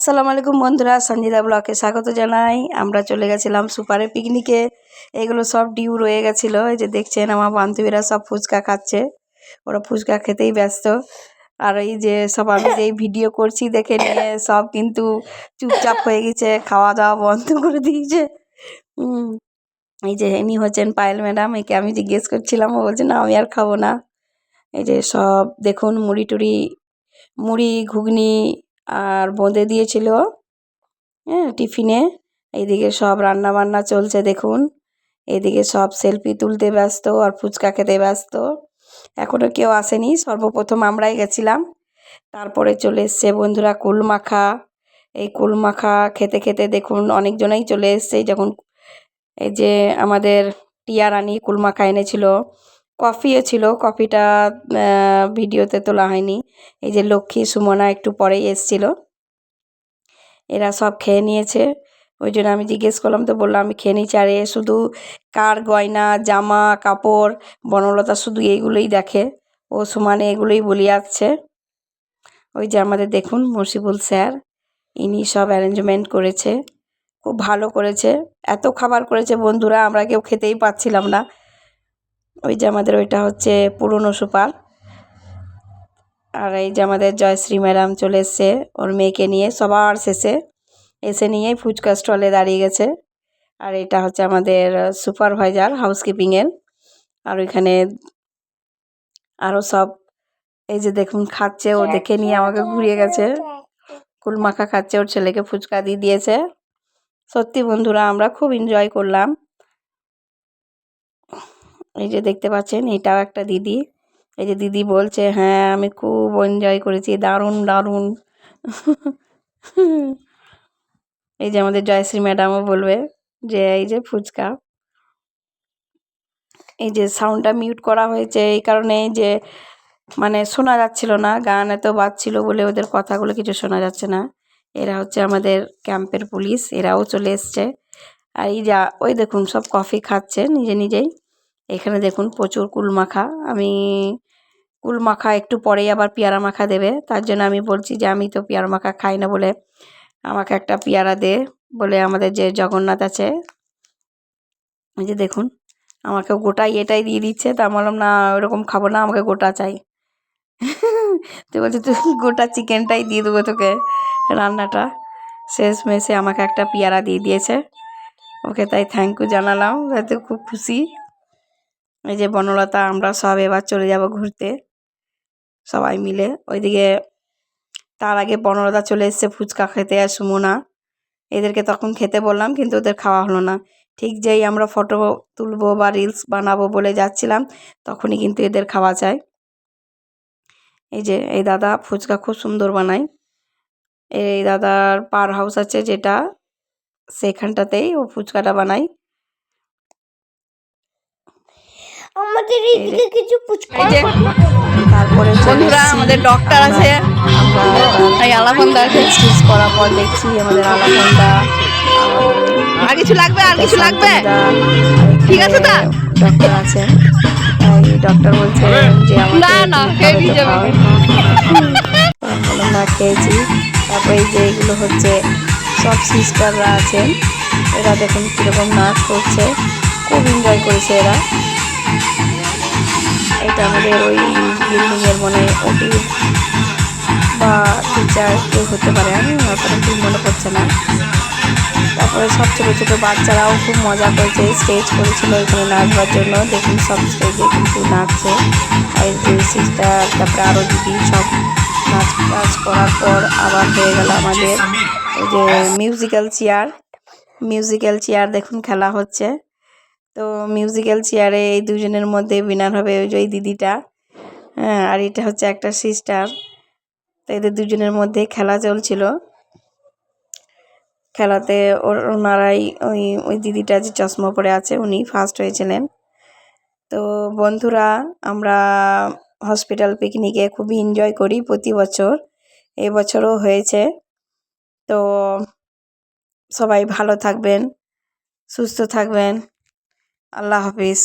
আসসালামু আলাইকুম বন্ধুরা, সঞ্জিদা ব্লগে স্বাগত জানাই। আমরা চলে গেছিলাম সুপারে পিকনিকে। এগুলো সব ডিউ রয়ে গেছিল। এই যে দেখছেন আমার বান্ধবীরা সব ফুচকা খাচ্ছে, ওরা ফুচকা খেতেই ব্যস্ত। আর এই যে সব আমি যেই ভিডিও করছি দেখে নিয়ে সব কিন্তু চুপচাপ হয়ে গেছে, খাওয়া দাওয়া বন্ধ করে দিয়েছে। এই যে ইনি হচ্ছেন পায়েল ম্যাডাম, একে আমি জিজ্ঞেস করছিলাম, ও বলছে না আমি আর খাবো না। এই যে সব দেখুন মুড়ি ঘুগনি আর বোঁদে দিয়েছিল টিফিনে। এইদিকে সব রান্না বান্না চলছে দেখুন। এদিকে সব সেলফি তুলতে ব্যস্ত আর ফুচকা খেতে ব্যস্ত। এখনও কেউ আসেনি, সর্বপ্রথম আমরাই গেছিলাম। তারপরে চলে এসছে বন্ধুরা কুলমাখা। এই কুলমাখা খেতে খেতে দেখুন অনেকজনেই চলে এসছে। যখন এই যে আমাদের টিয়া রানী কুলমাখা এনেছিল, কফিও ছিল, কফিটা ভিডিওতে তোলা হয়নি। এই যে লক্ষ্মী সুমনা একটু পরেই এসছিল, এরা সব খেয়ে নিয়েছে। ওই জন্য আমি জিজ্ঞেস করলাম, তো বললাম আমি খেয়ে নিচ্ছি। আর এ শুধু কার গয়না জামা কাপড় বনলতা শুধু এইগুলোই দেখে, ও সমানে এগুলোই বলি যাচ্ছে। ওই যে আমাদের দেখুন মসিবুল স্যার, ইনি সব অ্যারেঞ্জমেন্ট করেছে, খুব ভালো করেছে। এত খাবার করেছে বন্ধুরা, আমরা কেউ খেতেই পাচ্ছিলাম না। ওই যে আমাদের ওইটা হচ্ছে পুরনো সুপার। আর এই যে আমাদের জয়শ্রী ম্যাডাম চলে এসছে ওর মেয়েকে নিয়ে, সবার শেষে এসে নিয়েই ফুচকা স্টলে দাঁড়িয়ে গেছে। আর এটা হচ্ছে আমাদের সুপারভাইজার হাউসকিপিংয়ের। আর ওইখানে আরও সব এই যে দেখুন খাচ্ছে, ও দেখে নিয়ে আমাকে ঘুরিয়ে গেছে, কুলমাখা খাচ্ছে, ওর ছেলেকে ফুচকা দিয়ে দিয়েছে। সত্যি বন্ধুরা আমরা খুব এনজয় করলাম। এই যে দেখতে পাচ্ছেন এটাও একটা দিদি। এই যে দিদি বলছে হ্যাঁ আমি খুব এনজয় করেছি, দারুণ দারুণ। এই যে আমাদের জয়শ্রী ম্যাডামও বলবে যে এই যে ফুচকা। এই যে সাউন্ডটা মিউট করা হয়েছে এই কারণে যে মানে শোনা যাচ্ছিল না, গান এত বাজছিল বলে ওদের কথাগুলো কিছু শোনা যাচ্ছে না। এরা হচ্ছে আমাদের ক্যাম্পের পুলিশ, এরাও চলে এসছে। আর এই যা ওই দেখুন সব কফি খাচ্ছে নিজে নিজেই। এখানে দেখুন প্রচুর কুলমাখা। আমি কুলমাখা একটু পরেই আবার পেয়ারা মাখা দেবে, তার জন্য আমি বলছি যে আমি তো পেয়ারা মাখা খাই না, বলে আমাকে একটা পেয়ারা দে বলে আমাদের যে জগন্নাথ আছে। এই যে দেখুন আমাকে গোটাই এটাই দিয়ে দিচ্ছে, তা বললাম না ওরকম খাবো না, আমাকে গোটা চাই। তো বলছে তুই গোটা চিকেনটাই দিয়ে দেবো তোকে রান্নাটা। শেষমেশে আমাকে একটা পেয়ারা দিয়ে দিয়েছে, ওকে তাই থ্যাংক ইউ জানালাম, তাতে খুব খুশি। এই যে বনলতা আমরা সব এবার চলে যাব ঘুরতে সবাই মিলে। ওইদিকে তার আগে বনলতা চলে এসছে ফুচকা খেতে আর সুমনা, এদেরকে তখন খেতে বললাম কিন্তু ওদের খাওয়া হলো না। ঠিক যেই আমরা ফটো তুলবো বা রিলস বানাবো বলে যাচ্ছিলাম তখনই কিন্তু এদের খাওয়া চাই। এই যে এই দাদা ফুচকা খুব সুন্দর বানায়। এই দাদার পার হাউস আছে যেটা, সেখানটাতেই ও ফুচকাটা বানায়। আমাদের এইদিকে কিছু ফুচকা। তারপরে বন্ধুরা আমাদের ডক্টর আছে, এই আলাপন্দা আছে। শেষ করার পর দেখছি আমাদের আলাপন্দা আর কিছু লাগবে, আর কিছু লাগবে, ঠিক আছে তা ডক্টর আছেন। এই ডক্টর বলছে যে না না খেয়ে নিয়ে যাবে। না খেয়েছি। তারপরে এই যে এগুলো হচ্ছে সব সিস্টাররা আছেন, এরা দেখুন কীরকম নাচ করছে, খুব এনজয় করেছে এরা। এটা আমাদের ওই বিল্ডিংয়ের মনে ওটি বা টিচার কেউ হতে পারে, আমি অতটা ঠিক মনে পড়ছে না। তারপরে সব ছোটো ছোটো বাচ্চারাও খুব মজা করেছে, স্টেজ করেছিল এখানে নাচবার জন্য। দেখুন সব স্টেজে কিন্তু নাচছে। আর যে সিস্টার তারপরে আরও দিদি সব নাচ করার পর আবার হয়ে গেল আমাদের ওই যে মিউজিক্যাল চেয়ার দেখুন খেলা হচ্ছে। তো মিউজিক্যাল চেয়ারে এই দুজনের মধ্যে উইনার হবে ওই যে ওই দিদিটা, হ্যাঁ, আর এটা হচ্ছে একটা সিস্টার। তো এদের দুজনের মধ্যে খেলা চলছিল। খেলাতে ওনারাই ওই দিদিটা যে চশমা পরে আছে উনি ফার্স্ট হয়েছিলেন। তো বন্ধুরা আমরা হসপিটাল পিকনিকে খুবই এনজয় করি প্রতি বছর, এবছরও হয়েছে। তো সবাই ভালো থাকবেন, সুস্থ থাকবেন, আল্লাহ হাফিজ।